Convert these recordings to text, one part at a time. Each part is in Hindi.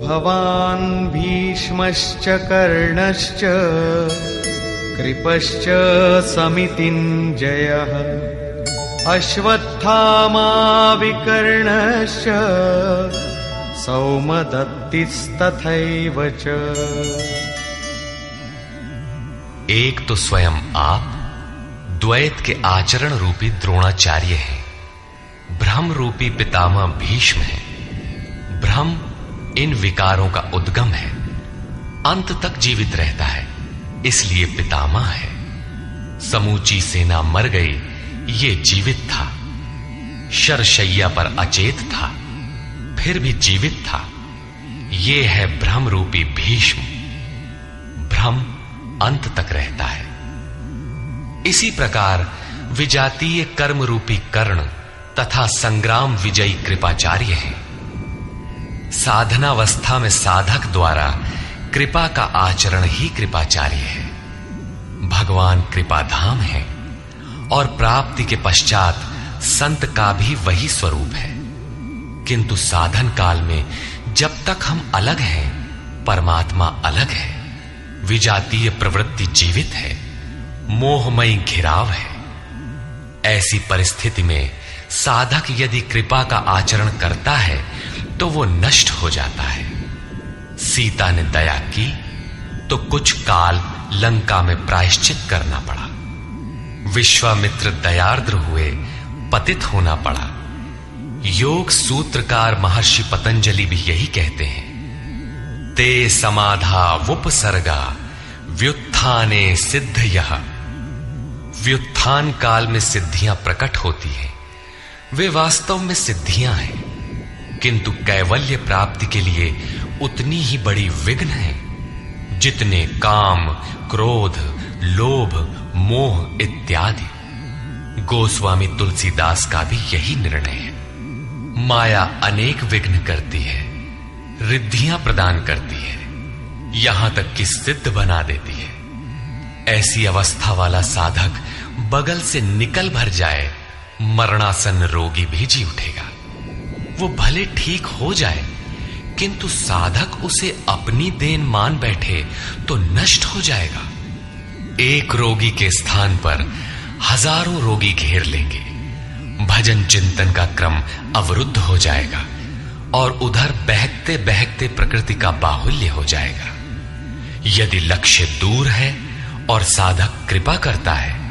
भवान् भीष्मश्च कर्णश्च कृपश्च समितिञ्जयः अश्वत्थामा विकर्णश्च सौमदत्तिस्तथैव च। एक तो स्वयं आप द्वैत के आचरण रूपी द्रोणाचार्य हैं, भ्रम रूपी पितामह भीष्म है। भ्रम इन विकारों का उद्गम है, अंत तक जीवित रहता है, इसलिए पितामह है। समूची सेना मर गई, ये जीवित था। शरशैया पर अचेत था, फिर भी जीवित था। ये है भ्रम रूपी भीष्म। भ्रम अंत तक रहता है। इसी प्रकार विजातीय कर्म रूपी कर्ण तथा संग्राम विजयी कृपाचार्य है। साधनावस्था में साधक द्वारा कृपा का आचरण ही कृपाचार्य है। भगवान कृपाधाम है और प्राप्ति के पश्चात संत का भी वही स्वरूप है। किंतु साधन काल में जब तक हम अलग हैं, परमात्मा अलग है। विजातीय प्रवृत्ति जीवित है, मोहमयी घिराव है। ऐसी परिस्थिति में साधक यदि कृपा का आचरण करता है तो वो नष्ट हो जाता है। सीता ने दया की तो कुछ काल लंका में प्रायश्चित करना पड़ा। विश्वामित्र दयार्द्र हुए, पतित होना पड़ा। योग सूत्रकार महर्षि पतंजलि भी यही कहते हैं, ते समाधा वुपसर्गा व्युत्थाने सिद्धयः। व्युत्थान काल में सिद्धियां प्रकट होती हैं, वे वास्तव में सिद्धियां हैं, किंतु कैवल्य प्राप्ति के लिए उतनी ही बड़ी विघ्न है जितने काम, क्रोध, लोभ, मोह इत्यादि। गोस्वामी तुलसीदास का भी यही निर्णय है। माया अनेक विघ्न करती है, रिद्धियां प्रदान करती है, यहां तक कि सिद्ध बना देती है। ऐसी अवस्था वाला साधक बगल से निकल भर जाए, मरणासन रोगी भी जी उठेगा। वो भले ठीक हो जाए, किंतु साधक उसे अपनी देन मान बैठे तो नष्ट हो जाएगा। एक रोगी के स्थान पर हजारों रोगी घेर लेंगे। भजन चिंतन का क्रम अवरुद्ध हो जाएगा और उधर बहकते बहकते प्रकृति का बाहुल्य हो जाएगा। यदि लक्ष्य दूर है और साधक कृपा करता है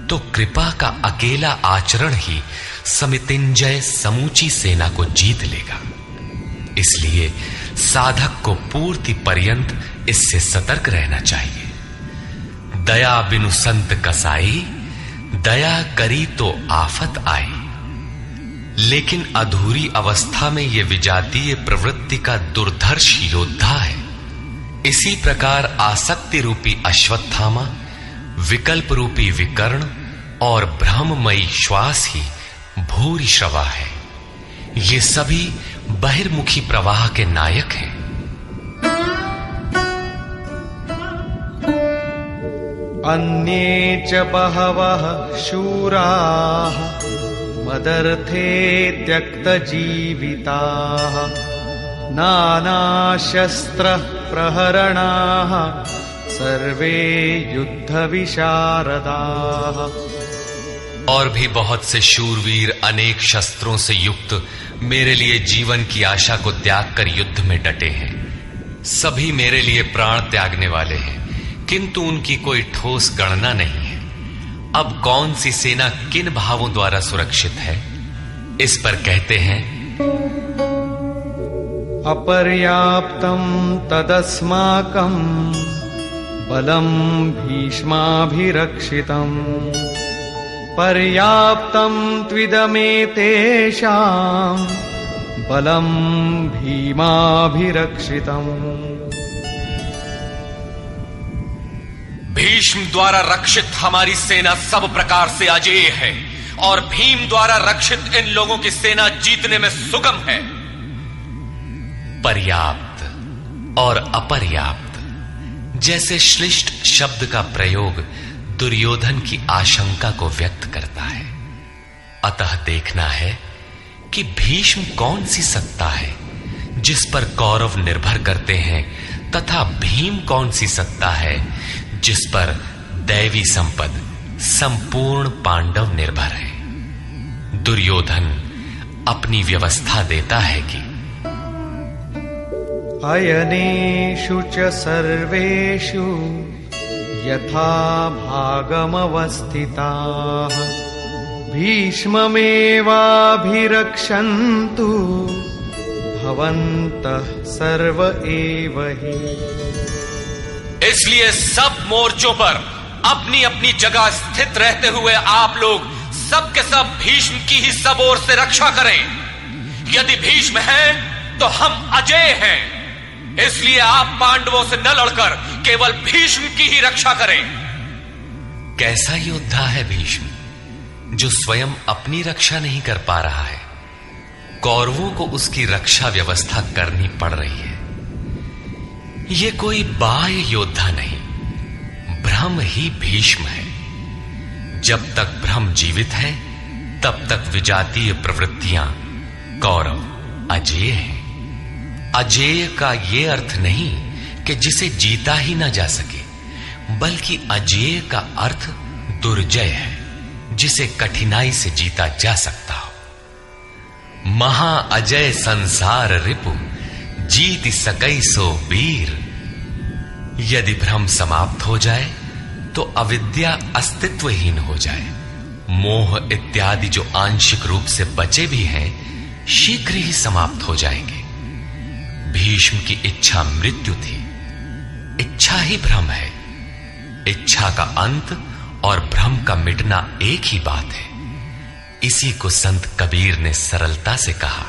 तो कृपा का अकेला आचरण ही समितिंजय समूची सेना को जीत लेगा। इसलिए साधक को पूर्ति पर्यंत इससे सतर्क रहना चाहिए। दया बिनु संत कसाई, दया करी तो आफत आई। लेकिन अधूरी अवस्था में यह विजातीय प्रवृत्ति का दुर्धर्ष योद्धा है। इसी प्रकार आसक्ति रूपी अश्वत्थामा, विकल्प रूपी विकर्ण और भ्रममयी श्वास ही भूरि श्रवा है। ये सभी बहिर्मुखी प्रवाह के नायक हैं। अन्ये च बहवः शूराः मदर्थे त्यक्तजीविताः नानाशस्त्रप्रहरणाः सर्वे युद्धविशारदाः। और भी बहुत से शूरवीर अनेक शस्त्रों से युक्त मेरे लिए जीवन की आशा को त्याग कर युद्ध में डटे हैं। सभी मेरे लिए प्राण त्यागने वाले हैं, किंतु उनकी कोई ठोस गणना नहीं है। अब कौन सी सेना किन भावों द्वारा सुरक्षित है, इस पर कहते हैं, अपर्याप्तं तदस्माकं बलं भीष्माभिरक्षितम् पर्याप्तं त्विदमेतेषां बलं भीमाभिरक्षितम्। भीष्म द्वारा रक्षित हमारी सेना सब प्रकार से अजेय है और भीम द्वारा रक्षित इन लोगों की सेना जीतने में सुगम है। पर्याप्त और अपर्याप्त जैसे श्लिष्ट शब्द का प्रयोग दुर्योधन की आशंका को व्यक्त करता है। अतः देखना है कि भीष्म कौन सी सत्ता है जिस पर कौरव निर्भर करते हैं, तथा भीम कौन सी सत्ता है जिस पर दैवी संपद संपूर्ण पांडव निर्भर है। दुर्योधन अपनी व्यवस्था देता है कि अयनेषु च सर्वेषु यथा भागमवस्थिताः भीष्ममेवाभिरक्षन्तु भवन्तः सर्व एव हि। इसलिए सब मोर्चों पर अपनी अपनी जगह स्थित रहते हुए आप लोग सब के सब भीष्म की ही सब ओर से रक्षा करें। यदि भीष्म है तो हम अजेय हैं, इसलिए आप पांडवों से न लड़कर केवल भीष्म की ही रक्षा करें। कैसा योद्धा है भीष्म, जो स्वयं अपनी रक्षा नहीं कर पा रहा है, कौरवों को उसकी रक्षा व्यवस्था करनी पड़ रही है। यह कोई बाह्य योद्धा नहीं, ब्रह्म ही भीष्म है। जब तक ब्रह्म जीवित है तब तक विजातीय प्रवृत्तियां कौरव अजेय हैं। अजेय का यह अर्थ नहीं कि जिसे जीता ही ना जा सके, बल्कि अजेय का अर्थ दुर्जय है, जिसे कठिनाई से जीता जा सकता हो। महा अजय संसार रिपु जीत सकई सो वीर। यदि भ्रम समाप्त हो जाए तो अविद्या अस्तित्वहीन हो जाए। मोह इत्यादि जो आंशिक रूप से बचे भी हैं, शीघ्र ही समाप्त हो जाएंगे। भीष्म की इच्छा मृत्यु थी। इच्छा ही भ्रम है। इच्छा का अंत और भ्रम का मिटना एक ही बात है। इसी को संत कबीर ने सरलता से कहा,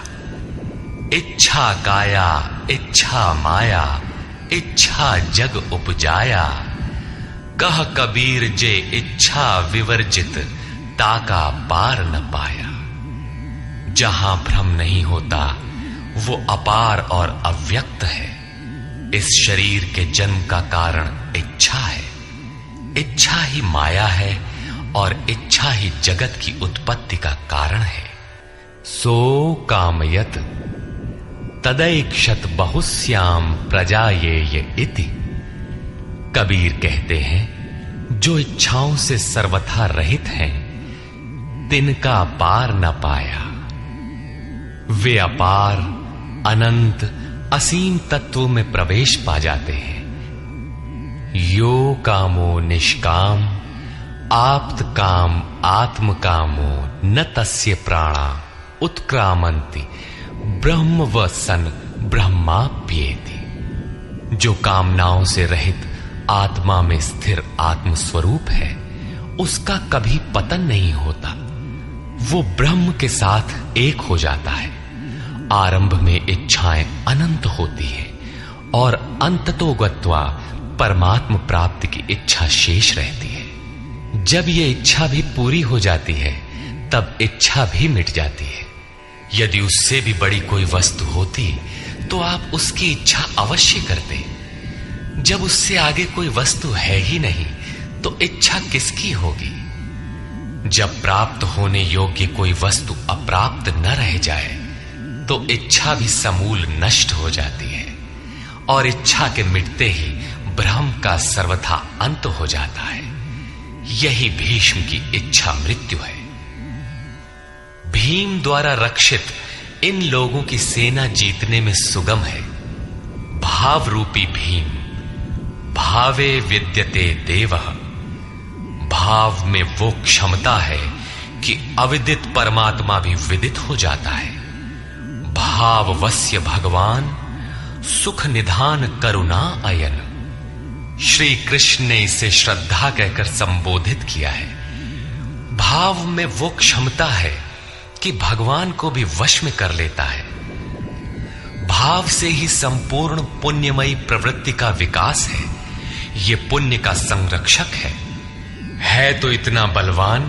इच्छा काया इच्छा माया इच्छा जग उपजाया। कह कबीर जे इच्छा विवर्जित ताका पार न पाया। जहां भ्रम नहीं होता वो अपार और अव्यक्त है। इस शरीर के जन्म का कारण इच्छा है। इच्छा ही माया है और इच्छा ही जगत की उत्पत्ति का कारण है। सो कामयत तदैक्षत बहुश्याम प्रजायेय इति। कबीर कहते हैं, जो इच्छाओं से सर्वथा रहित हैं, तिनका पार न पाया। वे अपार अनंत असीम तत्व में प्रवेश पा जाते हैं। यो कामो निष्काम आप्त काम आत्म कामो न तस्य प्राणा उत्क्रामंति ब्रह्म व सन ब्रह्माप्येति। जो कामनाओं से रहित आत्मा में स्थिर आत्म स्वरूप है, उसका कभी पतन नहीं होता। वो ब्रह्म के साथ एक हो जाता है। आरंभ में इच्छाएं अनंत होती है और अंततो गत्वा परमात्म प्राप्ति की इच्छा शेष रहती है। जब ये इच्छा भी पूरी हो जाती है तब इच्छा भी मिट जाती है। यदि उससे भी बड़ी कोई वस्तु होती तो आप उसकी इच्छा अवश्य करते। जब उससे आगे कोई वस्तु है ही नहीं तो इच्छा किसकी होगी। जब प्राप्त होने योग्य कोई वस्तु अप्राप्त न रह जाए तो इच्छा भी समूल नष्ट हो जाती है और इच्छा के मिटते ही भ्रम का सर्वथा अंत हो जाता है। यही भीष्म की इच्छा मृत्यु है। भीम द्वारा रक्षित इन लोगों की सेना जीतने में सुगम है। भाव रूपी भीम भावे विद्यते देवः। भाव में वो क्षमता है कि अविदित परमात्मा भी विदित हो जाता है। भाववस्य भगवान सुख निधान करुणा अयन। श्री कृष्ण ने इसे श्रद्धा कहकर संबोधित किया है। भाव में वो क्षमता है कि भगवान को भी वश में कर लेता है। भाव से ही संपूर्ण पुण्यमयी प्रवृत्ति का विकास है। ये पुण्य का संरक्षक है तो इतना बलवान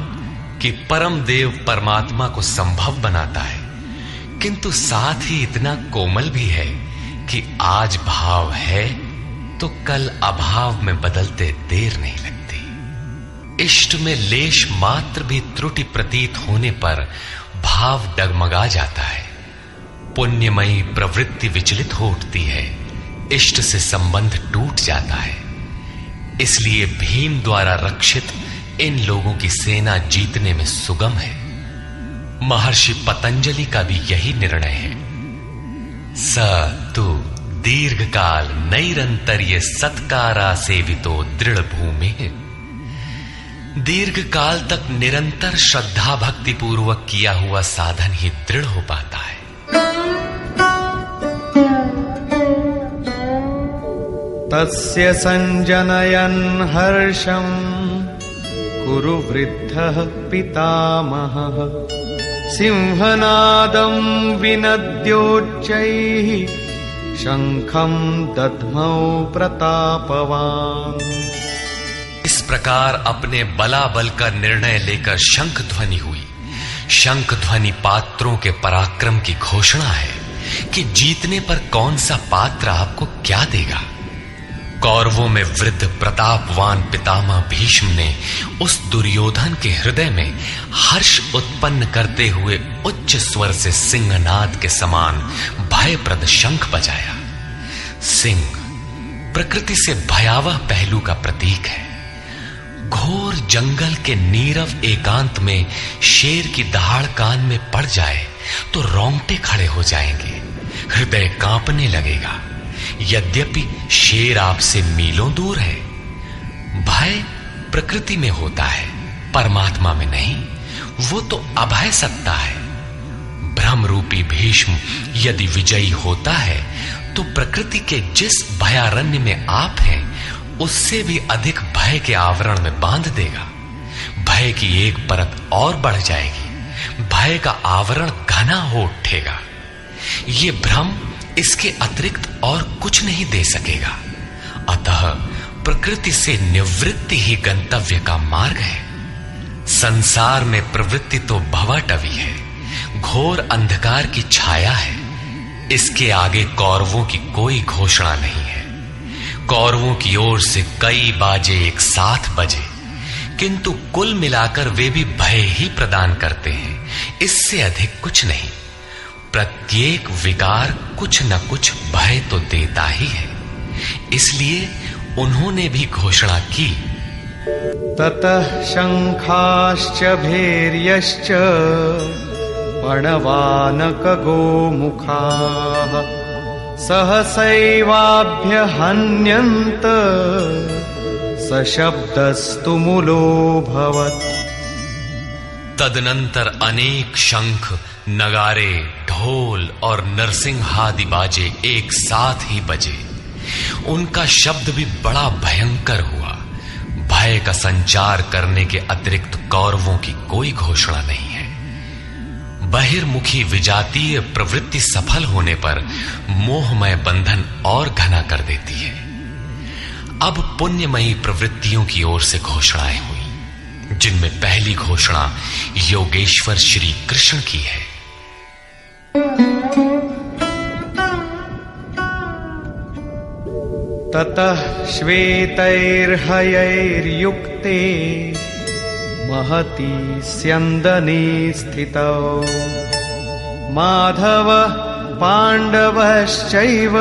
कि परम देव परमात्मा को संभव बनाता है, किंतु साथ ही इतना कोमल भी है कि आज भाव है तो कल अभाव में बदलते देर नहीं लगती। इष्ट में लेश मात्र भी त्रुटि प्रतीत होने पर भाव डगमगा जाता है। पुण्यमयी प्रवृत्ति विचलित हो उठती है, इष्ट से संबंध टूट जाता है। इसलिए भीम द्वारा रक्षित इन लोगों की सेना जीतने में सुगम है। महर्षि पतंजलि का भी यही निर्णय है। स तु दीर्घकाल नैरंतर्य सत्कारा सेवितो दृढ़ भूमि। दीर्घ काल तक निरंतर श्रद्धा भक्ति पूर्वक किया हुआ साधन ही दृढ़ हो पाता है। तस्य संजनयन् हर्षं कुरु वृद्धः पितामहः सिंहनादं विनद्योच्चैः शंखं दध्मौ प्रतापवान्। इस प्रकार अपने बलाबल का निर्णय लेकर शंख ध्वनि हुई। शंख ध्वनि पात्रों के पराक्रम की घोषणा है कि जीतने पर कौन सा पात्र आपको क्या देगा। कौरवों में वृद्ध प्रतापवान पितामह भीष्म ने उस दुर्योधन के हृदय में हर्ष उत्पन्न करते हुए उच्च स्वर से सिंहनाद के समान भयप्रद शंख बजाया। सिंह प्रकृति से भयावह पहलू का प्रतीक है। घोर जंगल के नीरव एकांत में शेर की दहाड़ कान में पड़ जाए तो रोंगटे खड़े हो जाएंगे, हृदय कांपने लगेगा। यद्यपि शेर आपसे मीलों दूर है। भय प्रकृति में होता है, परमात्मा में नहीं। वो तो अभय सत्ता है। भ्रम रूपी भीष्म यदि विजयी होता है तो प्रकृति के जिस भयारण्य में आप हैं उससे भी अधिक भय के आवरण में बांध देगा। भय की एक परत और बढ़ जाएगी, भय का आवरण घना हो उठेगा। ये भ्रम इसके अतिरिक्त और कुछ नहीं दे सकेगा। अतः प्रकृति से निवृत्ति ही गंतव्य का मार्ग है। संसार में प्रवृत्ति तो भवाटवी है, घोर अंधकार की छाया है। इसके आगे कौरवों की कोई घोषणा नहीं है। कौरवों की ओर से कई बाजे एक साथ बजे, किंतु कुल मिलाकर वे भी भय ही प्रदान करते हैं, इससे अधिक कुछ नहीं। प्रत्येक विकार कुछ न कुछ भय तो देता ही है। इसलिए उन्होंने भी घोषणा की, ततः शंखाश्च भैर्यश्च प्रणवानक गोमुखाः सहसैवाभ्यहन्यन्त सशब्दस्तु मूलोऽभवत्। तदनंतर अनेक शंख, नगारे, ढोल और नरसिंहादि बाजे एक साथ ही बजे। उनका शब्द भी बड़ा भयंकर हुआ। भय का संचार करने के अतिरिक्त कौरवों की कोई घोषणा नहीं है। बहिर्मुखी विजातीय प्रवृत्ति सफल होने पर मोहमय बंधन और घना कर देती है। अब पुण्यमयी प्रवृत्तियों की ओर से घोषणाएं हुई, जिनमें पहली घोषणा योगेश्वर श्री कृष्ण की है। ततः श्वेतैर्हयैर्युक्ते महती स्यन्दने स्थितौ माधव पाण्डवश्चैव